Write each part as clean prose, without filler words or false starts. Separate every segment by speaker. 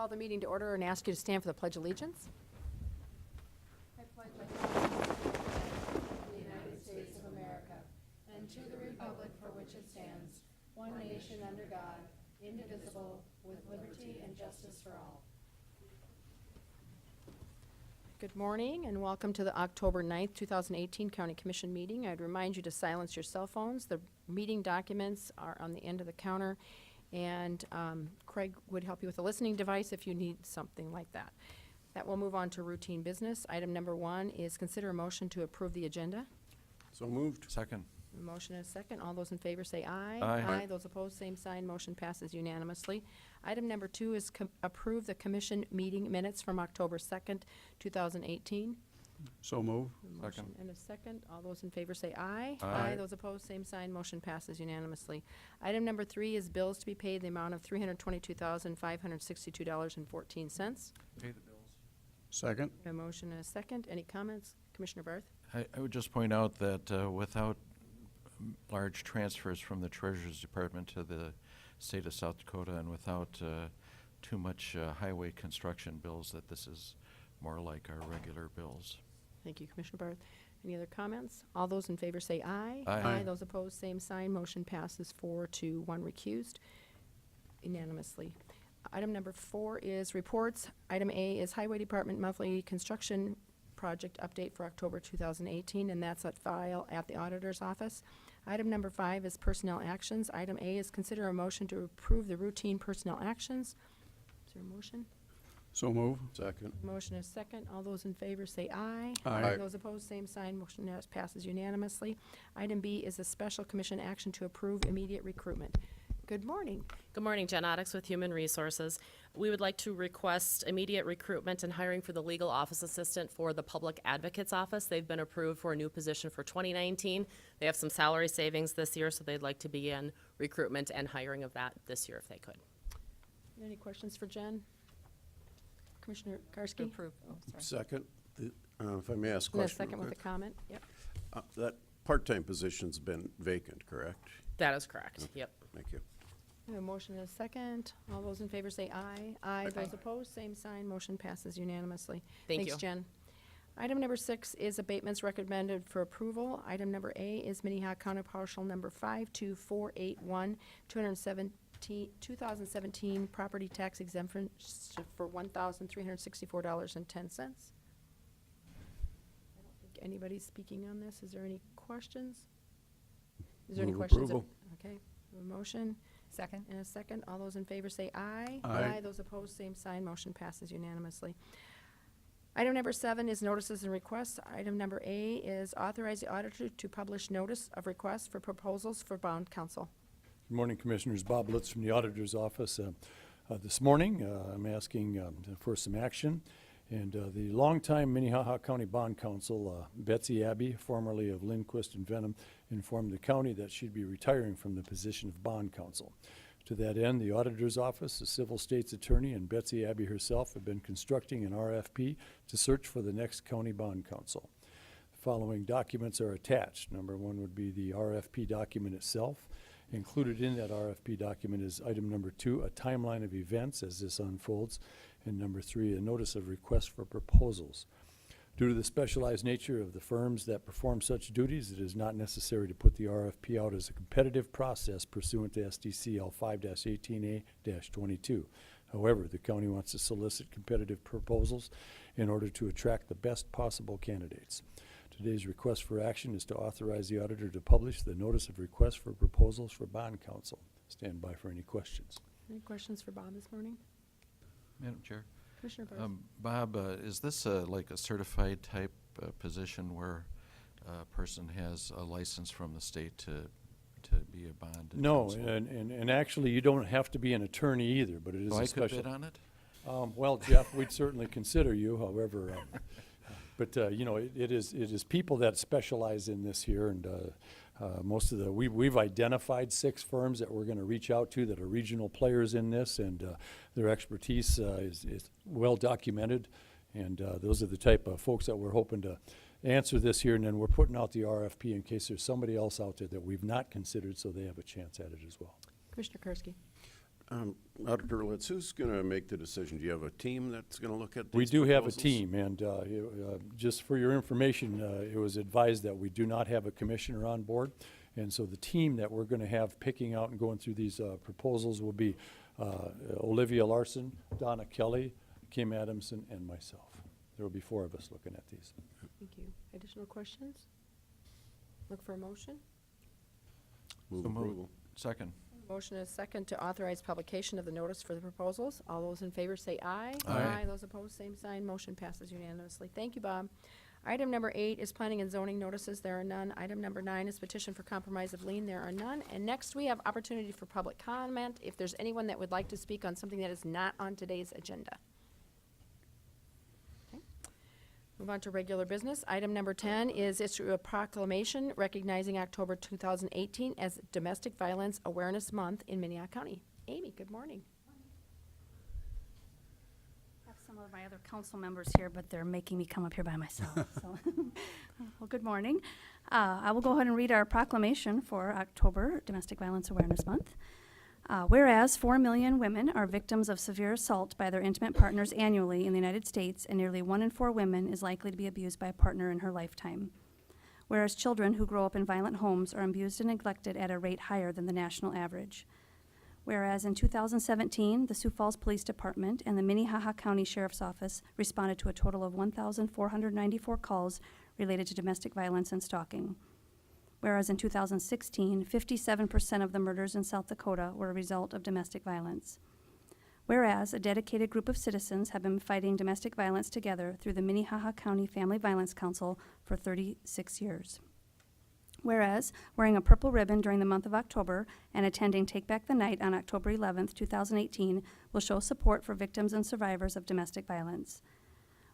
Speaker 1: Call the meeting to order and ask you to stand for the Pledge of Allegiance. I pledge allegiance to the United States of America and to the republic for which it stands, one nation under God, indivisible, with liberty and justice for all. Good morning and welcome to the October 9th, 2018 County Commission meeting. I'd remind you to silence your cell phones. The meeting documents are on the end of the counter, and Craig would help you with a listening device if you need something like that. That will move on to routine business. Item number 1 is consider a motion to approve the agenda.
Speaker 2: So moved.
Speaker 3: Second.
Speaker 1: A motion and a second. All those in favor say aye.
Speaker 3: Aye.
Speaker 1: Those opposed, same sign. Motion passes unanimously. Item number 2 is approve the commission meeting minutes from October 2nd, 2018.
Speaker 2: So move.
Speaker 1: A motion
Speaker 3: Second.
Speaker 1: and a second. All those in favor say aye.
Speaker 3: Aye.
Speaker 1: Those opposed, same sign. Motion passes unanimously. Item number 3 is bills to be paid in the amount of $322,562.14.
Speaker 3: Pay the bills.
Speaker 2: Second.
Speaker 1: A motion and a second. Any comments? Commissioner Barth?
Speaker 3: I would just point out that without large transfers from the Treasurer's Department to the state of South Dakota and without too much highway construction bills, that this is more like our regular bills.
Speaker 1: Thank you, Commissioner Barth. Any other comments? All those in favor say aye.
Speaker 3: Aye.
Speaker 1: Those opposed, same sign. Motion passes 4-1 recused unanimously. Item number 4 is reports. Item A is Highway Department monthly construction project update for October 2018, and that's at file at the auditor's office. Item number 5 is personnel actions. Item A is consider a motion to approve the routine personnel actions. Is there a motion?
Speaker 2: So move. Second.
Speaker 1: Motion is second. All those in favor say aye.
Speaker 2: Aye.
Speaker 1: Those opposed, same sign. Motion passes unanimously. Item B is a special commission action to approve immediate recruitment. Good morning.
Speaker 4: Good morning, Jen Oddix with Human Resources. We would like to request immediate recruitment and hiring for the legal office assistant for the Public Advocate's Office. They've been approved for a new position for 2019. They have some salary savings this year, so they'd like to begin recruitment and hiring of that this year if they could.
Speaker 1: Any questions for Jen? Commissioner Karski?
Speaker 4: Approve.
Speaker 1: Oh, sorry.
Speaker 2: Second. If I may ask a
Speaker 1: And a
Speaker 2: question
Speaker 1: second
Speaker 2: real
Speaker 1: with a
Speaker 2: quick.
Speaker 1: comment. Yep.
Speaker 2: That part-time position's been vacant, correct?
Speaker 4: That is correct. Yep.
Speaker 2: Thank you.
Speaker 1: We have a motion and a second. All those in favor say aye. Aye. Those opposed, same sign. Motion passes unanimously.
Speaker 4: Thank
Speaker 1: Thanks,
Speaker 4: you.
Speaker 1: Jen. Item number 6 is abatements recommended for approval. Item number A is Minnehaha County Partial Number 52481, 2017 property tax exemption for $1,364.10. I don't think anybody's speaking on this. Is there any questions? Is there any
Speaker 2: Move
Speaker 1: questions?
Speaker 2: approval.
Speaker 1: Okay, a motion.
Speaker 5: Second.
Speaker 1: And a second. All those in favor say aye.
Speaker 2: Aye.
Speaker 1: Those opposed, same sign. Motion passes unanimously. Item number 7 is notices and requests. Item number A is authorize the auditor to publish notice of request for proposals for bond counsel.
Speaker 6: Good morning, Commissioners. Bob Litz from the Auditor's Office. This morning, I'm asking for some action. And the longtime Minnehaha County Bond Counsel, Betsy Abbey, formerly of Lindquist and Venom, informed the county that she'd be retiring from the position of Bond Counsel. To that end, the Auditor's Office, the Civil State's Attorney, and Betsy Abbey herself have been constructing an RFP to search for the next county bond counsel. The following documents are attached. Number 1 would be the RFP document itself. Included in that RFP document is item number 2, a timeline of events as this unfolds, and number 3, a notice of request for proposals. Due to the specialized nature of the firms that perform such duties, it is not necessary to put the RFP out as a competitive process pursuant to SDCL 5-18A-22. However, the county wants to solicit competitive proposals in order to attract the best possible candidates. Today's request for action is to authorize the auditor to publish the notice of request for proposals for bond counsel. Stand by for any questions.
Speaker 1: Any questions for Bob this morning?
Speaker 3: Madam Chair.
Speaker 1: Commissioner Barth?
Speaker 3: Bob, is this like a certified type position where a person has a license from the state to be a bond
Speaker 6: No,
Speaker 3: counsel?
Speaker 6: and actually, you don't have to be an attorney either, but it is
Speaker 3: So
Speaker 6: a
Speaker 3: I could
Speaker 6: special.
Speaker 3: bid on it?
Speaker 6: Well, Jeff, we'd certainly consider you, however, but you know, it is people that specialize in this here, and most of we've identified 6 firms that we're going to reach out to that are regional players in this, and their expertise is well documented, and those are the type of folks that we're hoping to answer this here, and then we're putting out the RFP in case there's somebody else out there that we've not considered, so they have a chance at it as well.
Speaker 1: Commissioner Kursky?
Speaker 2: Auditor Litz, who's going to make the decision? Do you have a team that's going to look at these
Speaker 6: We do have a
Speaker 2: proposals?
Speaker 6: team, and just for your information, it was advised that we do not have a commissioner on board. And so the team that we're going to have picking out and going through these proposals will be Olivia Larson, Donna Kelly, Kim Adamson, and myself. There will be 4 of us looking at these.
Speaker 1: Thank you. Additional questions? Look for a motion.
Speaker 2: Move
Speaker 3: So moved.
Speaker 2: approval.
Speaker 3: Second.
Speaker 1: Motion is second to authorize publication of the notice for the proposals. All those in favor say aye.
Speaker 3: Aye.
Speaker 1: Those opposed, same sign. Motion passes unanimously. Thank you, Bob. Item number 8 is planning and zoning notices. There are none. Item number 9 is petition for compromise of lien. There are none. And next, we have opportunity for public comment. If there's anyone that would like to speak on something that is not on today's agenda. Okay. Move on to regular business. Item number 10 is issue a proclamation recognizing October 2018 as Domestic Violence Awareness Month in Minnehaha County. Amy, good morning.
Speaker 5: I have some of my other council members here, but they're making me come up here by myself. So, well, good morning. I will go ahead and read our proclamation for October Domestic Violence Awareness Month. Whereas 4 million women are victims of severe assault by their intimate partners annually in the United States, and nearly 1 in 4 women is likely to be abused by a partner in her lifetime. Whereas children who grow up in violent homes are abused and neglected at a rate higher than the national average. Whereas in 2017, the Sioux Falls Police Department and the Minnehaha County Sheriff's Office responded to a total of 1,494 calls related to domestic violence and stalking. Whereas in 2016, 57% of the murders in South Dakota were a result of domestic violence. Whereas a dedicated group of citizens have been fighting domestic violence together through the Minnehaha County Family Violence Council for 36 years. Whereas wearing a purple ribbon during the month of October and attending Take Back the Night on October 11th, 2018 will show support for victims and survivors of domestic violence.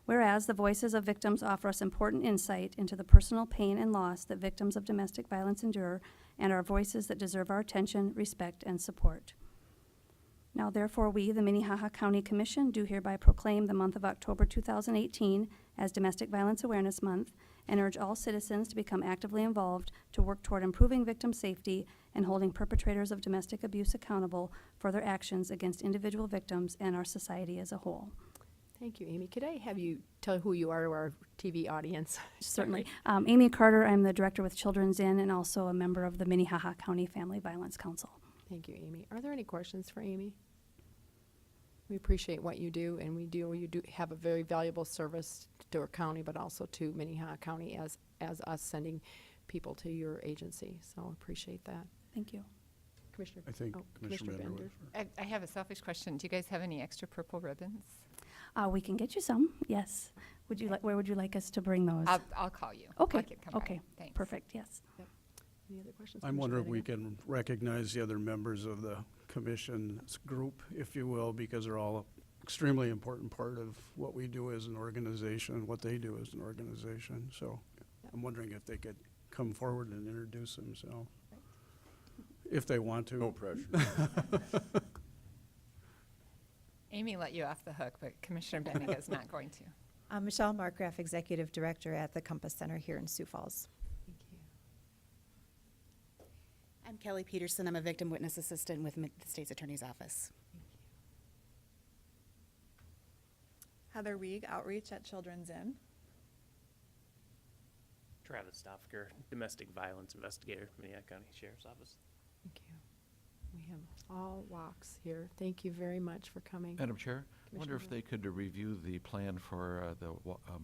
Speaker 5: Whereas the voices of victims offer us important insight into the personal pain and loss that victims of domestic violence endure and are voices that deserve our attention, respect, and support. Now therefore we, the Minnehaha County Commission, do hereby proclaim the month of October 2018 as Domestic Violence Awareness Month and urge all citizens to become actively involved to work toward improving victim safety and holding perpetrators of domestic abuse accountable for their actions against individual victims and our society as a whole.
Speaker 1: Thank you, Amy. Could I have you tell who you are to our TV audience?
Speaker 5: Certainly. Amy Carter, I'm the director with Children's Inn and also a member of the Minnehaha County Family Violence Council.
Speaker 1: Thank you, Amy. Are there any questions for Amy? We appreciate what you do, and you do have a very valuable service to our county, but also to Minnehaha County as us sending people to your agency. So appreciate that.
Speaker 5: Thank you.
Speaker 1: Commissioner.
Speaker 2: I think Commissioner Bender.
Speaker 7: I have a selfish question. Do you guys have any extra purple ribbons?
Speaker 5: We can get you some, yes. Would you like? Where would you like us to bring those?
Speaker 7: I'll call you.
Speaker 5: Okay,
Speaker 7: I can come by.
Speaker 5: okay,
Speaker 7: Thanks.
Speaker 5: perfect, yes.
Speaker 1: Any other questions?
Speaker 8: I'm
Speaker 1: Commissioner
Speaker 8: wondering if we
Speaker 1: Bendigo?
Speaker 8: can recognize the other members of the commission's group, if you will, because they're all extremely important part of what we do as an organization and what they do as an organization. So I'm wondering if they could come forward and introduce themselves, if they want to.
Speaker 2: No pressure.
Speaker 7: Amy let you off the hook, but Commissioner Bendigo is not going to.
Speaker 9: I'm Michelle Markgraf, Executive Director at the Compass Center here in Sioux Falls.
Speaker 1: Thank you.
Speaker 10: I'm Kelly Peterson. I'm a victim witness assistant with the State's Attorney's Office.
Speaker 11: Heather Wieg, Outreach at Children's Inn.
Speaker 12: Travis Stofker, Domestic Violence Investigator, Minnehaha County Sheriff's Office.
Speaker 1: Thank you. We have all walks here. Thank you very much for coming.
Speaker 3: Madam Chair, I wonder if
Speaker 1: Commissioner
Speaker 3: they could review the plan for the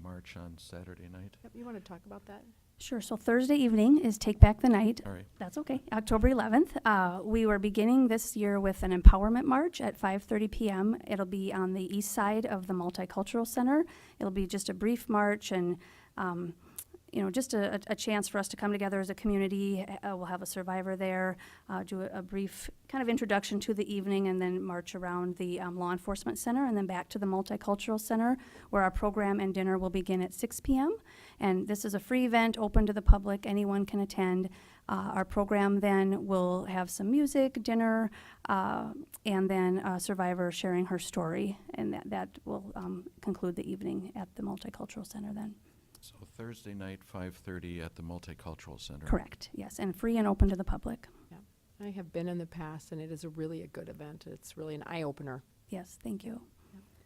Speaker 3: march on Saturday night.
Speaker 1: Yep, you want to talk about that?
Speaker 5: Sure, so Thursday evening is Take Back the Night.
Speaker 3: All right.
Speaker 5: That's okay, October 11th. We were beginning this year with an empowerment march at 5:30 p.m. It'll be on the east side of the Multicultural Center. It'll be just a brief march and just a chance for us to come together as a community. We'll have a survivor there, do a brief kind of introduction to the evening, and then march around the law enforcement center and then back to the Multicultural Center, where our program and dinner will begin at 6 p.m. And this is a free event, open to the public. Anyone can attend. Our program then will have some music, dinner, and then a survivor sharing her story. And that will conclude the evening at the Multicultural Center then.
Speaker 3: So Thursday night, 5:30 at the Multicultural Center.
Speaker 5: Correct, yes, and free and open to the public.
Speaker 1: Yeah. I have been in the past, and it is really a good event. It's really an eye-opener.
Speaker 5: Yes, thank you.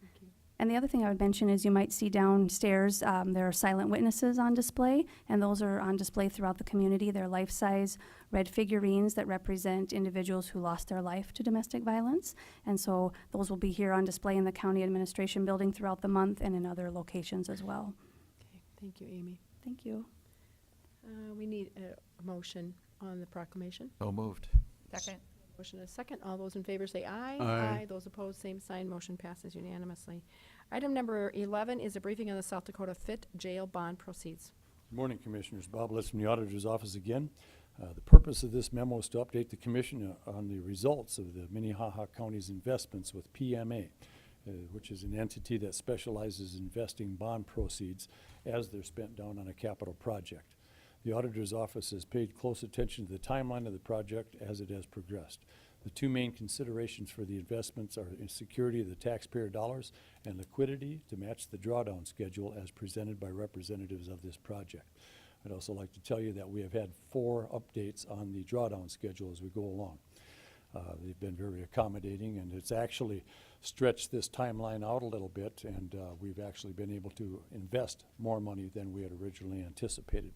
Speaker 1: Thank you.
Speaker 5: And the other thing I would mention is you might see downstairs, there are silent witnesses on display, and those are on display throughout the community. They're life-size red figurines that represent individuals who lost their life to domestic violence. And so those will be here on display in the county administration building throughout the month and in other locations as well.
Speaker 1: Okay, thank you, Amy.
Speaker 5: Thank you.
Speaker 1: We need a motion on the proclamation.
Speaker 3: So moved.
Speaker 7: Second.
Speaker 1: Motion and a second. All those in favor say aye.
Speaker 8: Aye.
Speaker 1: Those opposed, same sign. Motion passes unanimously. Item number 11 is a briefing on the South Dakota Fit Jail bond proceeds.
Speaker 6: Good morning, Commissioners. Bob Litz from the Auditor's Office again. The purpose of this memo is to update the Commission on the results of the Minnehaha County's investments with PMA, which is an entity that specializes in investing bond proceeds as they're spent down on a capital project. The Auditor's Office has paid close attention to the timeline of the project as it has progressed. The two main considerations for the investments are security of the taxpayer dollars and liquidity to match the drawdown schedule as presented by representatives of this project. I'd also like to tell you that we have had 4 updates on the drawdown schedule as we go along. They've been very accommodating, and it's actually stretched this timeline out a little bit, and we've actually been able to invest more money than we had originally anticipated.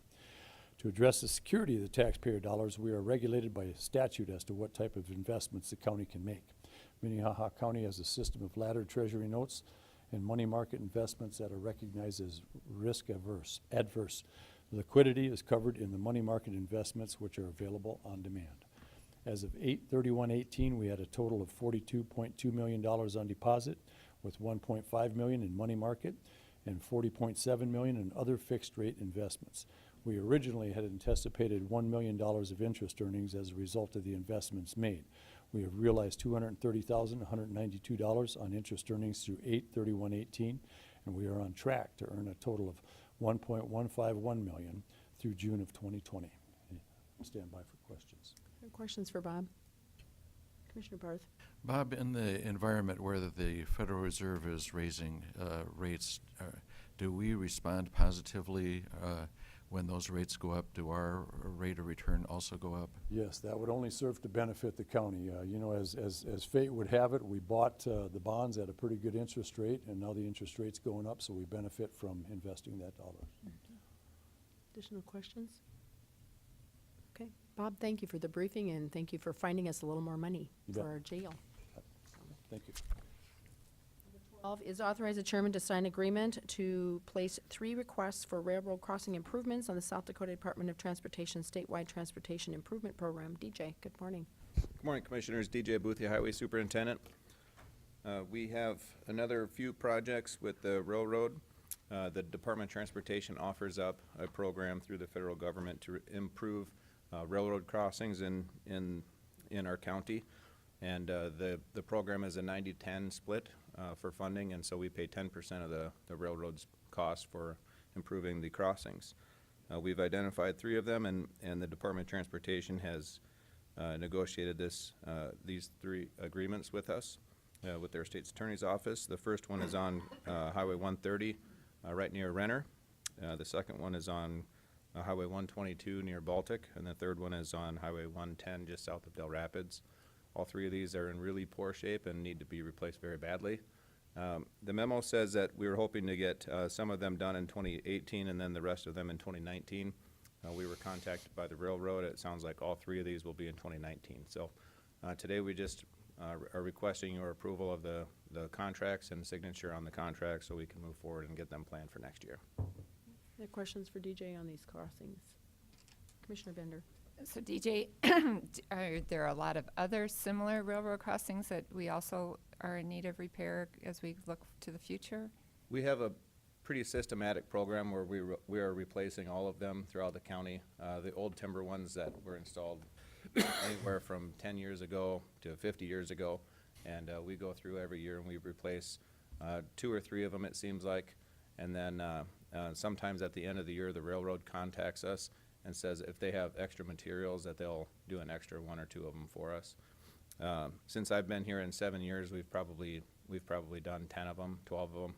Speaker 6: To address the security of the taxpayer dollars, we are regulated by statute as to what type of investments the county can make. Minnehaha County has a system of laddered treasury notes and money market investments that are recognized as risk adverse. Liquidity is covered in the money market investments, which are available on demand. As of 8/31/18, we had a total of $42.2 million on deposit, with $1.5 million in money market and $40.7 million in other fixed rate investments. We originally had anticipated $1 million of interest earnings as a result of the investments made. We have realized $230,192 on interest earnings through 8/31/18, and we are on track to earn a total of $1.151 million through June of 2020. Stand by for questions.
Speaker 1: Questions for Bob? Commissioner Barth?
Speaker 3: Bob, in the environment where the Federal Reserve is raising rates, do we respond positively when those rates go up? Do our rate of return also go up?
Speaker 6: Yes, that would only serve to benefit the county. You know, as fate would have it, we bought the bonds at a pretty good interest rate, and now the interest rate's going up, so we benefit from investing that dollar.
Speaker 1: Additional questions? Okay. Bob, thank you for the briefing, and thank you for finding us a little more money
Speaker 6: You
Speaker 1: for
Speaker 6: bet.
Speaker 1: our jail.
Speaker 6: Thank you.
Speaker 1: 12 is authorize the chairman to sign agreement to place 3 requests for railroad crossing improvements on the South Dakota Department of Transportation statewide transportation improvement program. DJ, good morning.
Speaker 13: Good morning, Commissioners. DJ Booth, the Highway Superintendent. We have another few projects with the railroad. The Department of Transportation offers up a program through the federal government to improve railroad crossings in our county. And the program is a 90-10 split for funding, and so we pay 10% of the railroad's cost for improving the crossings. We've identified 3 of them, and the Department of Transportation has negotiated these 3 agreements with us, with their state's attorney's office. The first one is on Highway 130, right near Renner. The second one is on Highway 122 near Baltic, and the third one is on Highway 110 just south of Del Rapids. All 3 of these are in really poor shape and need to be replaced very badly. The memo says that we were hoping to get some of them done in 2018 and then the rest of them in 2019. We were contacted by the railroad. It sounds like all 3 of these will be in 2019. So today we just are requesting your approval of the contracts and signature on the contracts so we can move forward and get them planned for next year.
Speaker 1: Any questions for DJ on these crossings? Commissioner Bender?
Speaker 7: So DJ, are there a lot of other similar railroad crossings that we also are in need of repair as we look to the future?
Speaker 13: We have a pretty systematic program where we are replacing all of them throughout the county. The old timber ones that were installed anywhere from 10 years ago to 50 years ago, and we go through every year and we replace 2 or 3 of them, it seems like, and then sometimes at the end of the year the railroad contacts us and says if they have extra materials that they'll do an extra 1 or 2 of them for us. Since I've been here in 7 years, we've probably done 10 of them, 12 of them,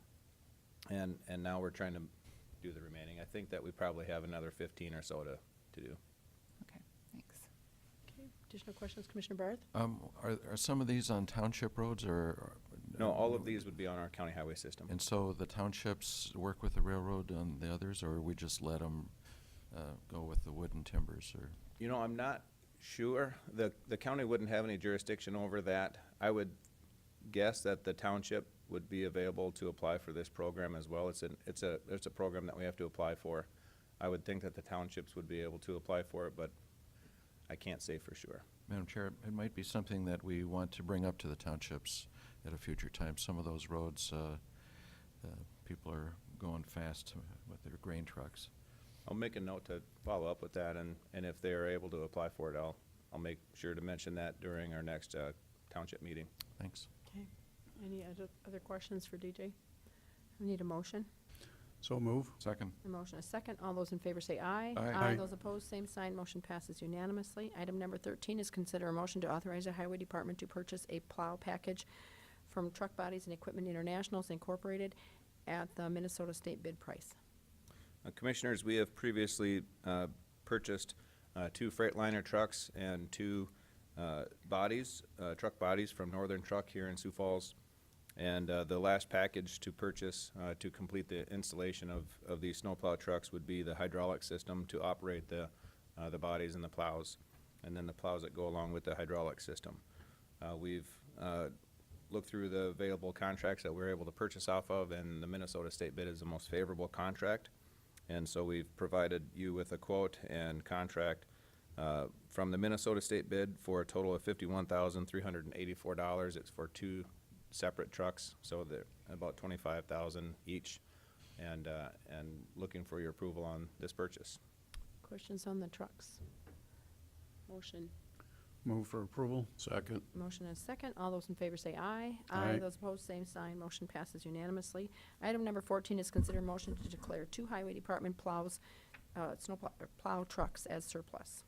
Speaker 13: and now we're trying to do the remaining. I think that we probably have another 15 or so to do.
Speaker 7: Okay, thanks.
Speaker 1: Okay. Additional questions, Commissioner Barth?
Speaker 3: Are some of these on township roads or?
Speaker 13: No, all of these would be on our county highway system.
Speaker 3: And so the townships work with the railroad on the others, or we just let them go with the wood and timbers, or?
Speaker 13: You know, I'm not sure. The county wouldn't have any jurisdiction over that. I would guess that the township would be available to apply for this program as well. It's a program that we have to apply for. I would think that the townships would be able to apply for it, but I can't say for sure.
Speaker 3: Madam Chair, it might be something that we want to bring up to the townships at a future time. Some of those roads, people are going fast with their grain trucks.
Speaker 13: I'll make a note to follow up with that, and if they are able to apply for it, I'll make sure to mention that during our next township meeting.
Speaker 3: Thanks.
Speaker 1: Okay. Any other questions for DJ? We need a motion.
Speaker 8: So move.
Speaker 3: Second.
Speaker 1: A motion, a second. All those in favor say aye.
Speaker 3: Aye.
Speaker 8: Aye.
Speaker 1: Those opposed, same sign. Motion passes unanimously. Item number 13 is consider a motion to authorize the Highway Department to purchase a plow package from Truck Bodies and Equipment Internationals Incorporated at the Minnesota State bid price.
Speaker 13: Commissioners, we have previously purchased 2 Freightliner trucks and 2 truck bodies from Northern Truck here in Sioux Falls. And the last package to purchase to complete the installation of these snowplow trucks would be the hydraulic system to operate the bodies and the plows, and then the plows that go along with the hydraulic system. We've looked through the available contracts that we're able to purchase off of, and the Minnesota State bid is the most favorable contract. And so we've provided you with a quote and contract from the Minnesota State bid for a total of $51,384. It's for 2 separate trucks, so they're about $25,000 each, and looking for your approval on this purchase.
Speaker 1: Questions on the trucks? Motion.
Speaker 8: Move for approval.
Speaker 2: Second.
Speaker 1: Motion and a second. All those in favor say aye.
Speaker 8: Aye.
Speaker 1: Those opposed, same sign. Motion passes unanimously. Item number 14 is consider motion to declare 2 Highway Department plows, plow trucks as surplus.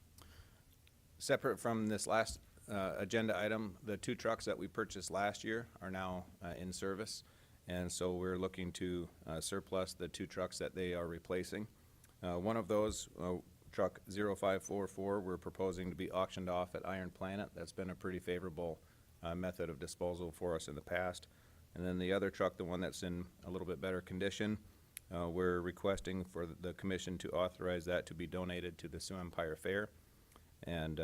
Speaker 13: Separate from this last agenda item, the 2 trucks that we purchased last year are now in service, and so we're looking to surplus the 2 trucks that they are replacing. One of those, truck 0544, we're proposing to be auctioned off at Iron Planet. That's been a pretty favorable method of disposal for us in the past. And then the other truck, the one that's in a little bit better condition, we're requesting for the commission to authorize that to be donated to the Sioux Empire Fair. And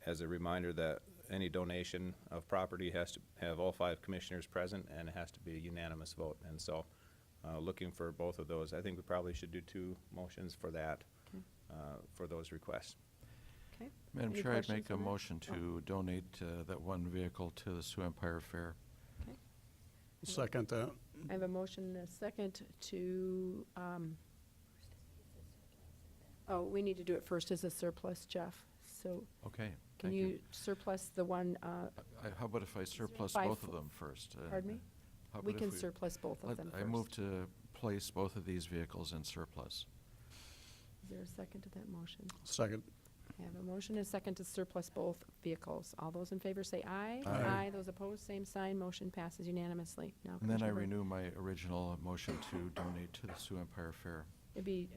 Speaker 13: as a reminder that any donation of property has to have all 5 commissioners present, and it has to be a unanimous vote. And so looking for both of those. I think we probably should do 2 motions for that, for those requests.
Speaker 1: Okay.
Speaker 3: Madam
Speaker 1: Any
Speaker 3: Chair, I'd
Speaker 1: questions
Speaker 3: make a
Speaker 1: on that?
Speaker 3: motion to donate that 1 vehicle to the Sioux Empire Fair.
Speaker 1: Okay.
Speaker 8: Second that.
Speaker 1: I have a motion and a second to, oh, we need to do it first as a surplus, Jeff. So
Speaker 3: Okay,
Speaker 1: can
Speaker 3: thank
Speaker 1: you surplus the one,
Speaker 3: How about if I surplus
Speaker 1: Five
Speaker 3: both of
Speaker 1: fo-
Speaker 3: them first?
Speaker 1: pardon me?
Speaker 3: How
Speaker 1: We
Speaker 3: about
Speaker 1: can
Speaker 3: if
Speaker 1: surplus both of
Speaker 3: let-
Speaker 1: them
Speaker 3: I
Speaker 1: first.
Speaker 3: move to place both of these vehicles in surplus.
Speaker 1: Is there a second to that motion?
Speaker 8: Second.
Speaker 1: I have a motion and a second to surplus both vehicles. All those in favor say aye.
Speaker 8: Aye.
Speaker 1: Those opposed, same sign. Motion passes unanimously. Now,
Speaker 3: And then I
Speaker 1: Commissioner Byrd.
Speaker 3: renew my original motion to donate to the Sioux Empire Fair.
Speaker 1: It'd be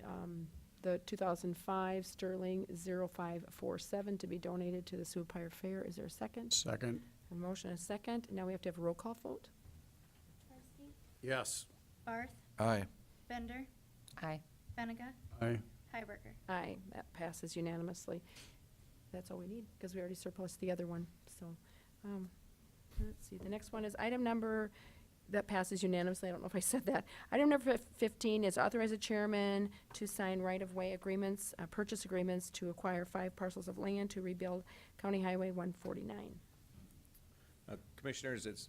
Speaker 1: the 2005 Sterling 0547 to be donated to the Sioux Empire Fair. Is there a second?
Speaker 8: Second.
Speaker 1: A motion and a second. Now we have to have a roll call vote.
Speaker 5: Karski,
Speaker 2: Yes.
Speaker 5: Barth,
Speaker 3: Aye.
Speaker 5: Bender,
Speaker 7: Aye.
Speaker 5: Benega,
Speaker 8: Aye.
Speaker 5: Hiberger.
Speaker 1: Aye, that passes unanimously. That's all we need, because we already surplused the other one, so, let's see, the next one is item number, that passes unanimously, I don't know if I said that. Item number 15 is authorize the chairman to sign right-of-way agreements, purchase agreements to acquire 5 parcels of land to rebuild County Highway 149.
Speaker 13: Commissioners, it's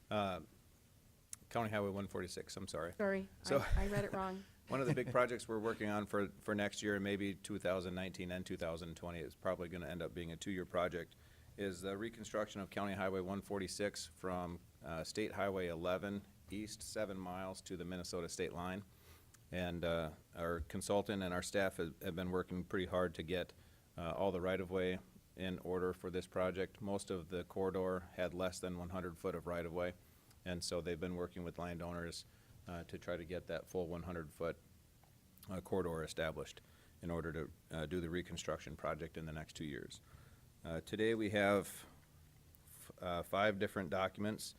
Speaker 13: County Highway 146, I'm sorry.
Speaker 1: Sorry,
Speaker 13: So-
Speaker 1: I read it wrong.
Speaker 13: One of the big projects we're working on for next year, and maybe 2019 and 2020, it's probably going to end up being a 2-year project, is the reconstruction of County Highway 146 from State Highway 11 east 7 miles to the Minnesota state line. And our consultant and our staff have been working pretty hard to get all the right-of-way in order for this project. Most of the corridor had less than 100 foot of right-of-way, and so they've been working with landowners to try to get that full 100-foot corridor established in order to do the reconstruction project in the next 2 years. Today we have 5 different documents,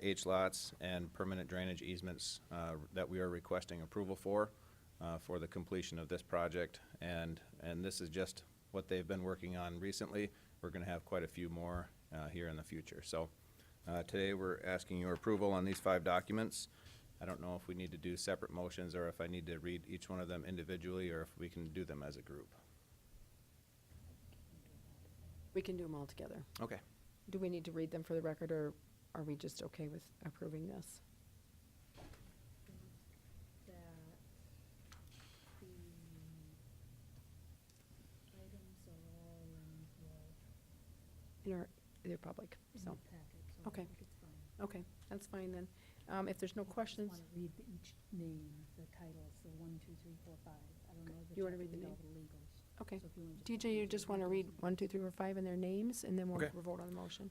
Speaker 13: H-lots and permanent drainage easements that we are requesting approval for the completion of this project. And this is just what they've been working on recently. We're going to have quite a few more here in the future. So today we're asking your approval on these 5 documents. I don't know if we need to do separate motions or if I need to read each one of them individually or if we can do them as a group.
Speaker 1: We can do them all together.
Speaker 13: Okay.
Speaker 1: Do we need to read them for the record, or are we just okay with approving this? They're public, so. Okay. Okay, that's fine then. If there's no questions.
Speaker 14: Read each name, the titles, so 1, 2, 3, 4, 5. I don't know that
Speaker 1: You
Speaker 14: you
Speaker 1: wanna
Speaker 14: have to
Speaker 1: read the
Speaker 14: read
Speaker 1: name?
Speaker 14: all the legals.
Speaker 1: Okay.
Speaker 14: So if you wanna
Speaker 1: DJ, you just want to read 1, 2, 3, or 5 and their names, and then we'll
Speaker 13: Okay.
Speaker 1: we'll vote on the motion.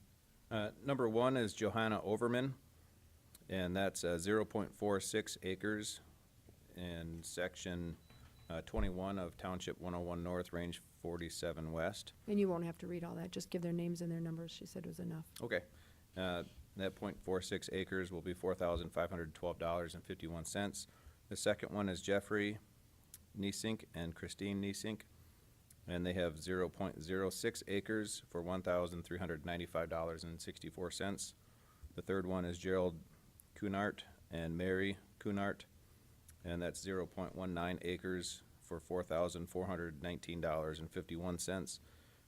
Speaker 13: Number 1 is Johanna Overman, and that's 0.46 acres in section 21 of Township 101 North, Range 47 West.
Speaker 1: And you won't have to read all that, just give their names and their numbers. She said it was enough.
Speaker 13: Okay. That 0.46 acres will be $4,512.51. The second one is Jeffrey Niesink and Christine Niesink, and they have 0.06 acres for $1,395.64. The third one is Gerald Kunart and Mary Kunart, and that's 0.19 acres for $4,419.51.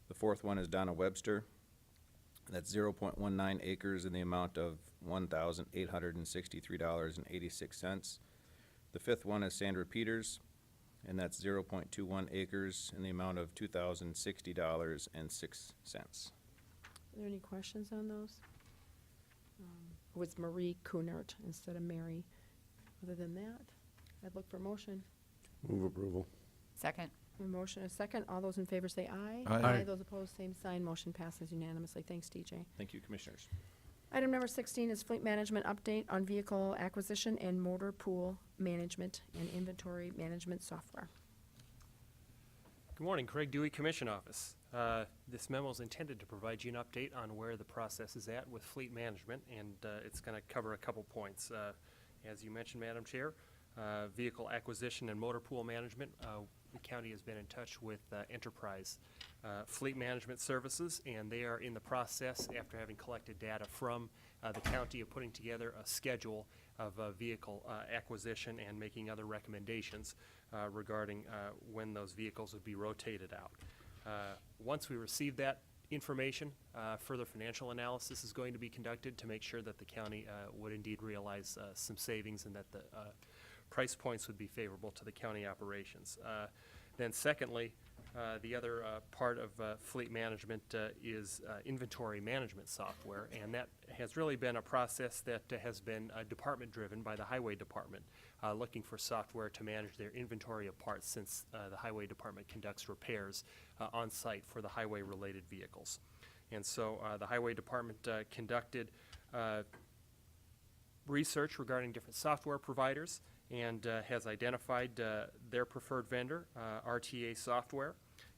Speaker 13: The fourth one is Donna Webster. That's 0.19 acres in the amount of $1,863.86. The fifth one is Sandra Peters, and that's 0.21 acres in the amount of $2,060.06.
Speaker 1: Are there any questions on those? It was Marie Kunert instead of Mary. Other than that, I'd look for a motion.
Speaker 2: Move approval.
Speaker 7: Second.
Speaker 1: A motion, a second. All those in favor say aye.
Speaker 3: Aye.
Speaker 1: Those opposed, same sign. Motion passes unanimously. Thanks, DJ.
Speaker 13: Thank you, Commissioners.
Speaker 1: Item number 16 is fleet management update on vehicle acquisition and motor pool management and inventory management software.
Speaker 12: Good morning, Craig Dewey, Commission Office. This memo is intended to provide you an update on where the process is at with fleet management, and it's going to cover a couple points. As you mentioned, Madam Chair, vehicle acquisition and motor pool management, the county has been in touch with Enterprise Fleet Management Services, and they are in the process, after having collected data from the county, of putting together a schedule of vehicle acquisition and making other recommendations regarding when those vehicles would be rotated out. Once we receive that information, further financial analysis is going to be conducted to make sure that the county would indeed realize some savings and that the price points would be favorable to the county operations. Then secondly, the other part of fleet management is inventory management software, and that has really been a process that has been department-driven by the Highway Department, looking for software to manage their inventory of parts, since the Highway Department conducts repairs on-site for the highway-related vehicles. And so the Highway Department conducted research regarding different software providers and has identified their preferred vendor, RTA Software.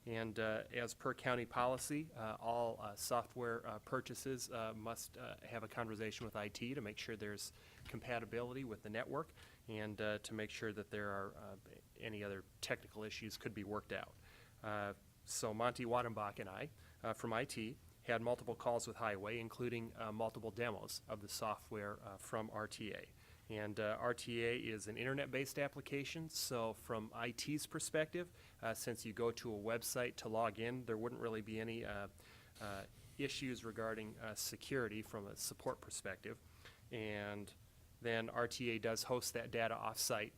Speaker 12: And as per county policy, all software purchases must have a conversation with IT to make sure there's compatibility with the network, and to make sure that there are any other technical issues could be worked out. So Monty Wadenbach and I from IT had multiple calls with Highway, including multiple demos of the software from RTA. And RTA is an internet-based application, so from IT's perspective, since you go to a website to log in, there wouldn't really be any issues regarding security from a support perspective. And then RTA does host that data off-site.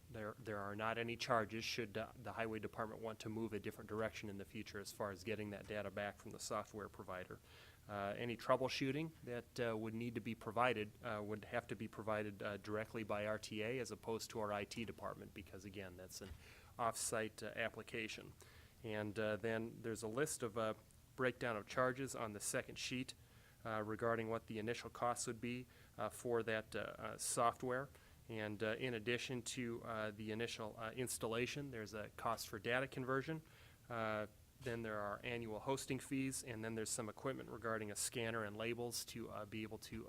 Speaker 12: There are not any charges should the Highway Department want to move a different direction in the future as far as getting that data back from the software provider. Any troubleshooting that would need to be provided would have to be provided directly by RTA as opposed to our IT department, because again, that's an off-site application. And then there's a list of breakdown of charges on the second sheet regarding what the initial costs would be for that software. And in addition to the initial installation, there's a cost for data conversion. Then there are annual hosting fees, and then there's some equipment regarding a scanner and labels to be able to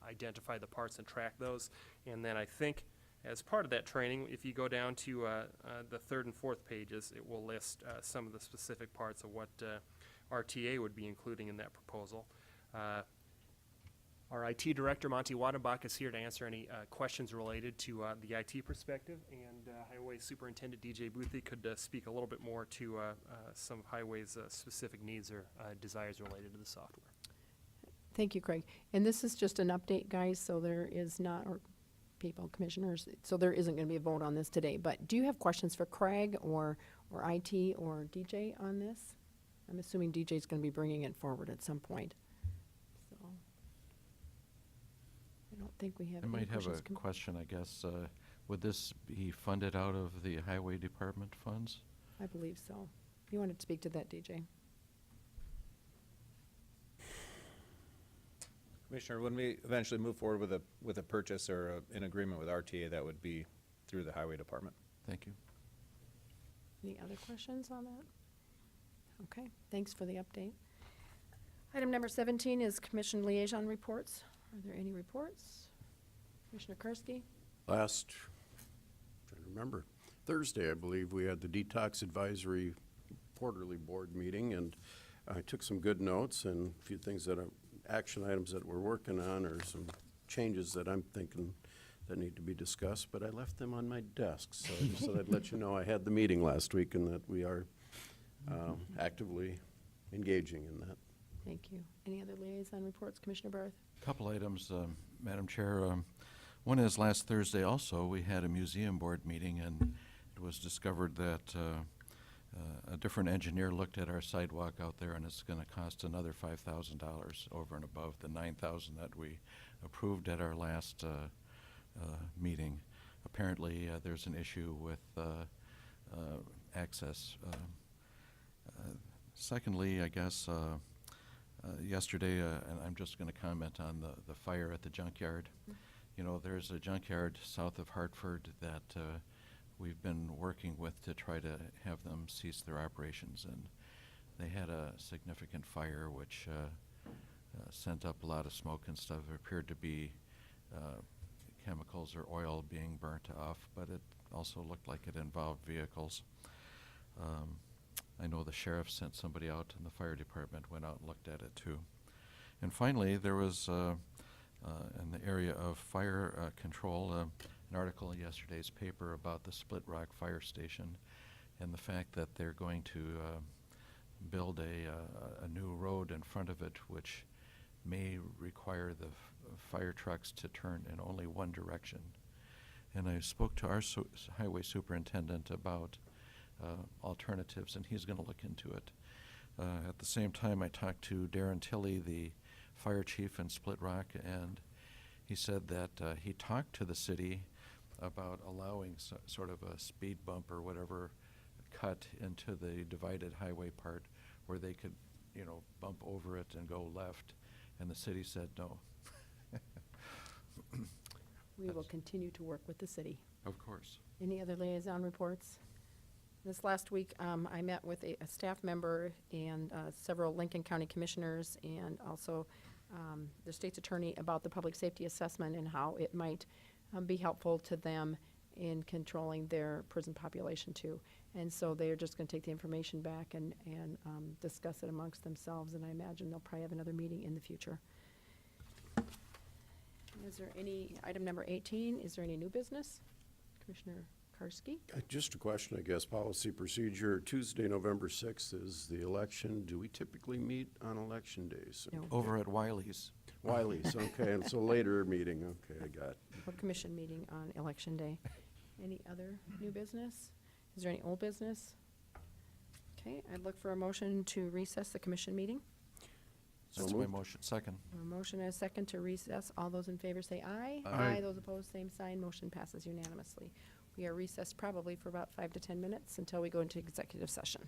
Speaker 12: identify the parts and track those. And then I think as part of that training, if you go down to the third and fourth pages, it will list some of the specific parts of what RTA would be including in that proposal. Our IT director, Monty Wadenbach, is here to answer any questions related to the IT perspective, and Highway Superintendent DJ Boothie could speak a little bit more to some of Highway's specific needs or desires related to the software.
Speaker 1: Thank you, Craig. And this is just an update, guys, so there is not, or people, commissioners, so there isn't going to be a vote on this today. But do you have questions for Craig or IT or DJ on this? I'm assuming DJ's going to be bringing it forward at some point. So I don't think we have
Speaker 3: I
Speaker 1: any
Speaker 3: might have
Speaker 1: questions.
Speaker 3: a question, I guess. Would this be funded out of the Highway Department funds?
Speaker 1: I believe so. You wanted to speak to that, DJ?
Speaker 13: Commissioner, when we eventually move forward with a purchase or an agreement with RTA, that would be through the Highway Department.
Speaker 3: Thank you.
Speaker 1: Any other questions on that? Okay, thanks for the update. Item number 17 is Commission Liaison Reports. Are there any reports? Commissioner Karski?
Speaker 2: Last, trying to remember, Thursday, I believe, we had the Detox Advisory Quarterly Board meeting, and I took some good notes and a few things that are action items that we're working on, or some changes that I'm thinking that need to be discussed, but I left them on my desk, so I just thought I'd let you know I had the meeting last week and that we are actively engaging in that.
Speaker 1: Thank you. Any other liaison reports, Commissioner Barth?
Speaker 3: Couple items, Madam Chair. One is last Thursday also, we had a museum board meeting, and it was discovered that a different engineer looked at our sidewalk out there, and it's going to cost another $5,000 over and above the $9,000 that we approved at our last meeting. Apparently, there's an issue with access. Secondly, I guess yesterday, and I'm just going to comment on the fire at the junkyard. You know, there's a junkyard south of Hartford that we've been working with to try to have them cease their operations, and they had a significant fire which sent up a lot of smoke and stuff. There appeared to be chemicals or oil being burnt off, but it also looked like it involved vehicles. I know the sheriff sent somebody out, and the fire department went out and looked at it too. And finally, there was in the area of fire control, an article in yesterday's paper about the Split Rock Fire Station and the fact that they're going to build a new road in front of it, which may require the fire trucks to turn in only one direction. And I spoke to our highway superintendent about alternatives, and he's going to look into it. At the same time, I talked to Darren Tilley, the fire chief in Split Rock, and he said that he talked to the city about allowing sort of a speed bump or whatever cut into the divided highway part where they could, you know, bump over it and go left, and the city said no.
Speaker 1: We will continue to work with the city.
Speaker 3: Of course.
Speaker 1: Any other liaison reports? This last week, I met with a staff member and several Lincoln County commissioners and also the state's attorney about the public safety assessment and how it might be helpful to them in controlling their prison population too. And so they're just going to take the information back and discuss it amongst themselves, and I imagine they'll probably have another meeting in the future. Is there any, item number 18, is there any new business? Commissioner Karski?
Speaker 2: Just a question, I guess, policy procedure. Tuesday, November 6th is the election. Do we typically meet on election days?
Speaker 1: No.
Speaker 3: Over at Wiley's.
Speaker 2: Wiley's, okay, and so later meeting, okay, I got.
Speaker 1: Or commission meeting on election day. Any other new business? Is there any old business? Okay, I'd look for a motion to recess the commission meeting.
Speaker 3: That's my motion. Second.
Speaker 1: A motion and a second to recess. All those in favor say aye.
Speaker 2: Aye.
Speaker 1: Those opposed, same sign. Motion passes unanimously. We are recessed probably for about 5 to 10 minutes until we go into executive session.